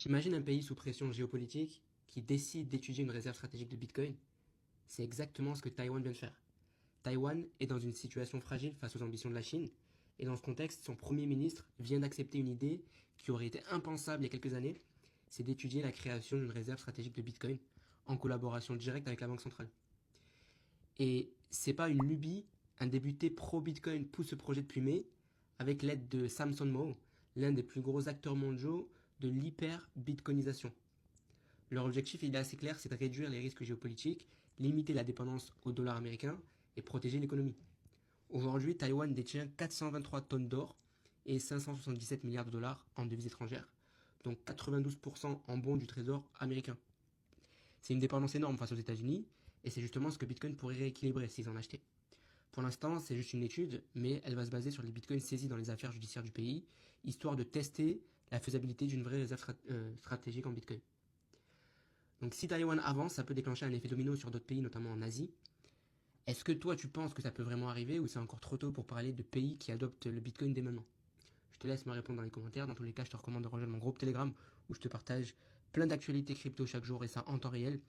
T'imagines un pays sous pression géopolitique qui décide d'étudier une réserve stratégique de Bitcoin? C'est exactement ce que Taïwan vient de faire. Taïwan est dans une situation fragile face aux ambitions de la Chine, et dans ce contexte, son premier ministre vient d'accepter une idée qui aurait été impensable il y a quelques années, c'est d'étudier la création d'une réserve stratégique de Bitcoin en collaboration directe avec la Banque centrale. Et c'est pas une lubie, un député pro-Bitcoin pousse ce projet depuis mai, avec l'aide de Samson Mow, l'un des plus gros acteurs mondiaux de l'hyper-bitcoinisation. Leur objectif il est assez clair, c'est de réduire les risques géopolitiques, limiter la dépendance au dollar américain et protéger l'économie. Aujourd'hui, Taïwan détient 423 tonnes d'or et 577 milliards de dollars en devises étrangères, donc 92% en bons du trésor américain. C'est une dépendance énorme face aux États-Unis, et c'est justement ce que Bitcoin pourrait rééquilibrer s'ils en achetaient. Pour l'instant, c'est juste une étude, mais elle va se baser sur les bitcoins saisis dans les affaires judiciaires du pays, histoire de tester la faisabilité d'une vraie réserve stratégique en bitcoin. Donc si Taïwan avance, ça peut déclencher un effet domino sur d'autres pays, notamment en Asie. Est-ce que toi tu penses que ça peut vraiment arriver ou c'est encore trop tôt pour parler de pays qui adoptent le bitcoin dès maintenant? Je te laisse me répondre dans les commentaires. Dans tous les cas, je te recommande de rejoindre mon groupe Telegram où je te partage plein d'actualités crypto chaque jour et ça en temps réel.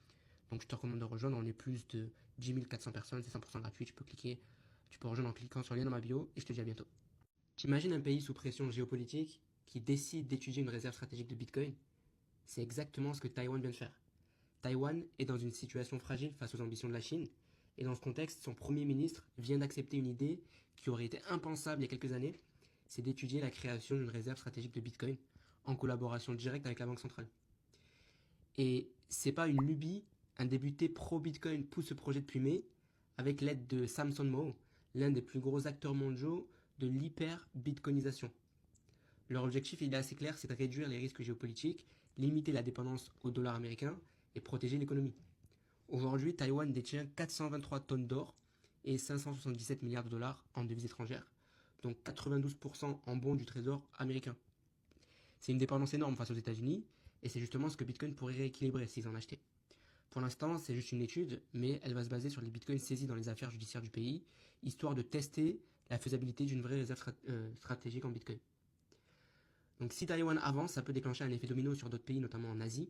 Donc je te recommande de rejoindre, on est plus de 10 400 personnes, c'est 100% gratuit, tu peux rejoindre en cliquant sur le lien dans ma bio et je te dis à bientôt. T'imagines un pays sous pression géopolitique qui décide d'étudier une réserve stratégique de Bitcoin? C'est exactement ce que Taïwan vient de faire. Taïwan est dans une situation fragile face aux ambitions de la Chine, et dans ce contexte, son premier ministre vient d'accepter une idée qui aurait été impensable il y a quelques années, c'est d'étudier la création d'une réserve stratégique de Bitcoin en collaboration directe avec la Banque centrale. Et c'est pas une lubie, un député pro-Bitcoin pousse ce projet depuis mai, avec l'aide de Samson Mow, l'un des plus gros acteurs mondiaux de l'hyper-bitcoinisation. Leur objectif il est assez clair, c'est de réduire les risques géopolitiques, limiter la dépendance au dollar américain et protéger l'économie. Aujourd'hui, Taïwan détient 423 tonnes d'or et 577 milliards de dollars en devises étrangères, donc 92% en bons du trésor américain. C'est une dépendance énorme face aux États-Unis, et c'est justement ce que Bitcoin pourrait rééquilibrer s'ils en achetaient. Pour l'instant, c'est juste une étude, mais elle va se baser sur les bitcoins saisis dans les affaires judiciaires du pays, histoire de tester la faisabilité d'une vraie réserve stratégique en bitcoin. Donc si Taïwan avance, ça peut déclencher un effet domino sur d'autres pays, notamment en Asie.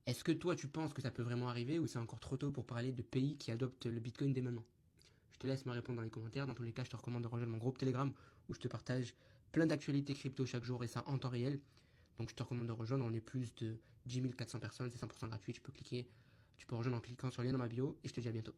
Est-ce que toi tu penses que ça peut vraiment arriver ou c'est encore trop tôt pour parler de pays qui adoptent le bitcoin dès maintenant? Je te laisse me répondre dans les commentaires. Dans tous les cas, je te recommande de rejoindre mon groupe Telegram où je te partage plein d'actualités crypto chaque jour et ça en temps réel. Donc je te recommande de rejoindre, on est plus de 10 400 personnes, c'est 100% gratuit, tu peux rejoindre en cliquant sur le lien dans ma bio et je te dis à bientôt.